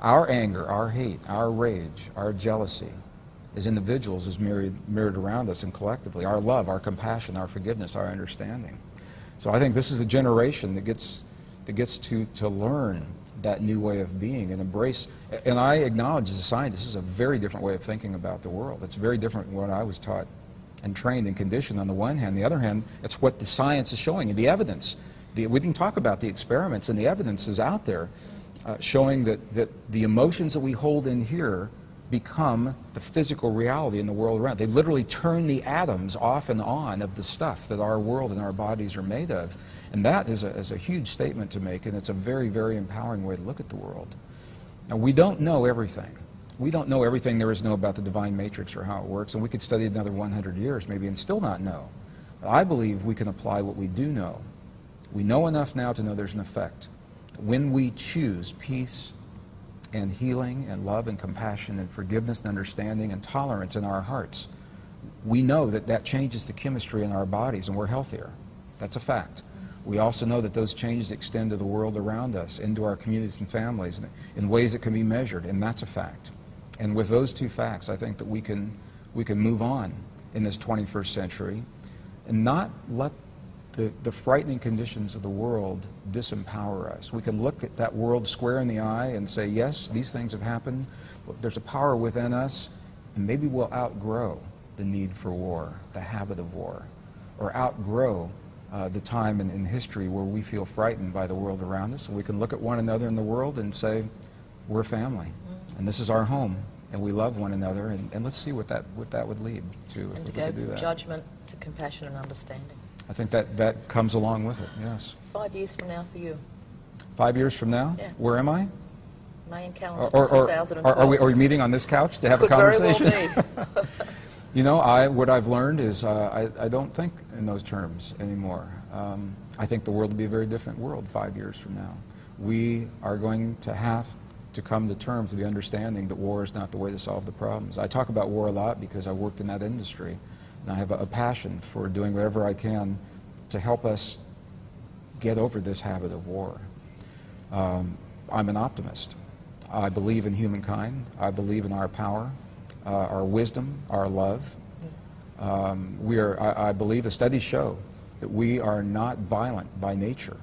Our anger, our hate, our rage, our jealousy as individuals is mirrored around us and collectively. Our love, our compassion, our forgiveness, our understanding. So I think this is the generation that gets to learn that new way of being and embrace. And I acknowledge as a scientist, this is a very different way of thinking about the world. It's very different from what I was taught and trained and conditioned on the one hand. On the other hand, it's what the science is showing and the evidence. We didn't talk about the experiments, and the evidence is out there showing that the emotions that we hold in here become the physical reality in the world around. They literally turn the atoms off and on of the stuff that our world and our bodies are made of. And that is a huge statement to make, and it's a very, very empowering way to look at the world. Now, we don't know everything. We don't know everything there is to know about the divine matrix or how it works, and we could study another 100 years maybe and still not know. But I believe we can apply what we do know. We know enough now to know there's an effect. When we choose peace and healing and love and compassion and forgiveness and understanding and tolerance in our hearts, we know that that changes the chemistry in our bodies and we're healthier. That's a fact. We also know that those changes extend to the world around us, into our communities and families in ways that can be measured, and that's a fact. And with those two facts, I think that we can move on in this 21st century and not let the frightening conditions of the world disempower us. We can look at that world square in the eye and say, yes, these things have happened, but there's a power within us, and maybe we'll outgrow the need for war, the habit of war, or outgrow the time in history where we feel frightened by the world around us. And we can look at one another in the world and say, we're family, and this is our home, and we love one another, and let's see what that would lead to if we could do that. And to go from judgment to compassion and understanding. I think that comes along with it, yes. 5 years from now for you. 5 years from now? Yeah. Where am I? Mayan calendar 2012. Are we meeting on this couch to have a conversation? Very well be. You know, what I've learned is I don't think in those terms anymore. I think the world will be a very different world 5 years from now. We are going to have to come to terms with the understanding that war is not the way to solve the problems. I talk about war a lot because I worked in that industry. And I have a passion for doing whatever I can to help us get over this habit of war. I'm an optimist. I believe in humankind. I believe in our power, our wisdom, our love. I believe the studies show that we are not violent by nature.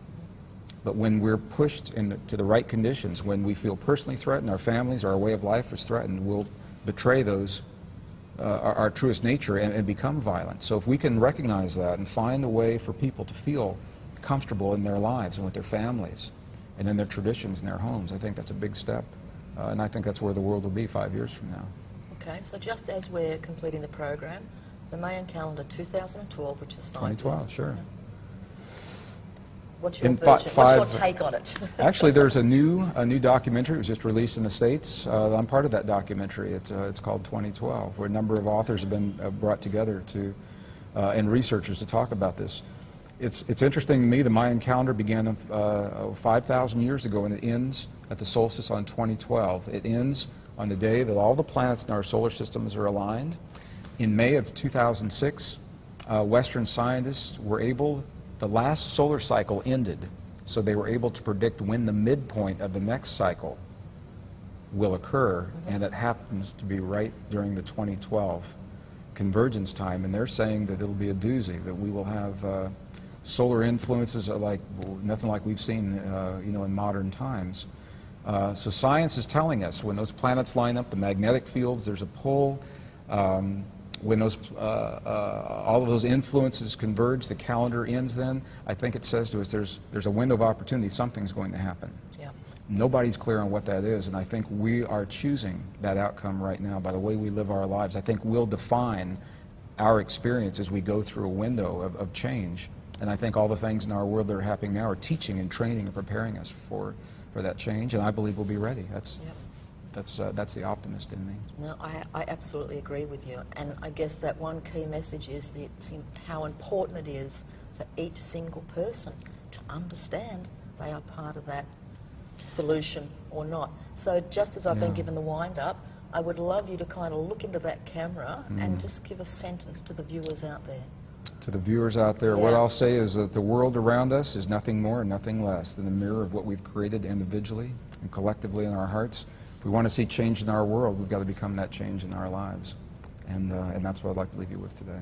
But when we're pushed to the right conditions, when we feel personally threatened, our families, our way of life is threatened, we'll betray those our truest nature and become violent. So if we can recognize that and find a way for people to feel comfortable in their lives and with their families and in their traditions and their homes, I think that's a big step. And I think that's where the world will be 5 years from now. Okay, so just as we're completing the program, the Mayan calendar 2012, which is 5 years. 2012, sure. What's your version? What's your take on it? Actually, there's a new documentary. It was just released in the States. I'm part of that documentary. It's called 2012, where a number of authors have been brought together and researchers to talk about this. It's interesting to me. The Mayan calendar began 5,000 years ago, and it ends at the solstice on 2012. It ends on the day that all the planets in our solar systems are aligned. In May of 2006, Western scientists were able. The last solar cycle ended, so they were able to predict when the midpoint of the next cycle will occur, and it happens to be right during the 2012 convergence time, and they're saying that it'll be a doozy, that we will have solar influences like nothing like we've seen in modern times. So science is telling us when those planets line up, the magnetic fields, there's a pull. When those, all of those influences converge, the calendar ends then, I think it says to us there's a window of opportunity, something's going to happen. Yeah. Nobody's clear on what that is, and I think we are choosing that outcome right now by the way we live our lives. I think we'll define our experience as we go through a window of change, and I think all the things in our world that are happening now are teaching and training and preparing us for that change, and I believe we'll be ready. That's the optimist in me. No, I absolutely agree with you. And I guess that one key message is how important it is for each single person to understand they are part of that solution or not. So just as I've been given the wind-up, I would love you to kind of look into that camera and just give a sentence to the viewers out there. To the viewers out there, what I'll say is that the world around us is nothing more and nothing less than a mirror of what we've created individually and collectively in our hearts. If we want to see change in our world, we've got to become that change in our lives. And that's what I'd like to leave you with today.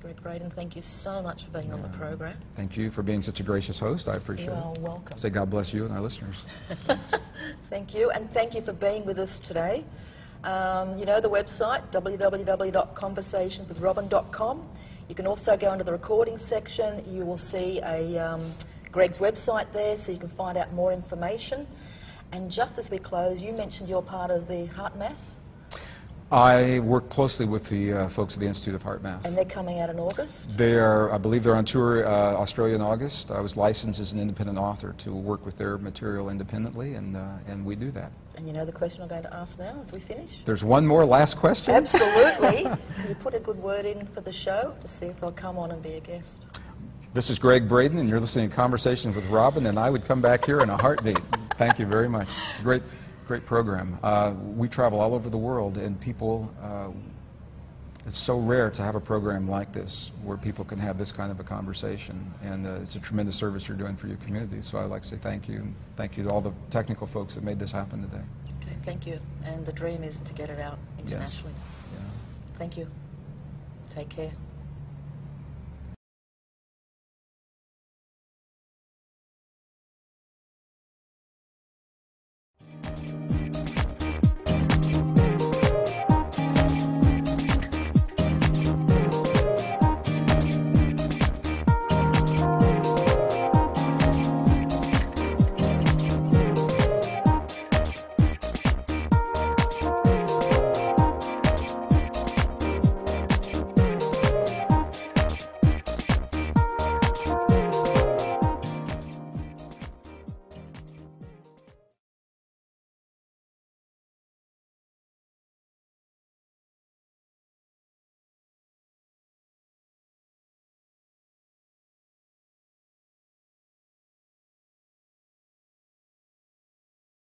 Greg Braden, thank you so much for being on the program. Thank you for being such a gracious host. I appreciate it. You are welcome. Say God bless you and our listeners. Thank you, and thank you for being with us today. You know the website, www.conversationswithrobin.com. You can also go into the recording section. You will see Greg's website there, so you can find out more information. And just as we close, you mentioned you're part of the HeartMath. I work closely with the folks at the Institute of HeartMath. And they're coming out in August? They are, I believe they're on tour Australia in August. I was licensed as an independent author to work with their material independently, and we do that. And you know the question I'm going to ask now as we finish? There's one more last question? Absolutely. Can you put a good word in for the show to see if they'll come on and be a guest? This is Greg Braden, and you're listening to Conversations with Robin, and I would come back here in a heartbeat. Thank you very much. It's a great program. We travel all over the world, and people, it's so rare to have a program like this where people can have this kind of a conversation, and it's a tremendous service you're doing for your community. So I'd like to say thank you, and thank you to all the technical folks that made this happen today. Okay, thank you. And the dream is to get it out internationally. Yes. Yeah. Thank you. Take care.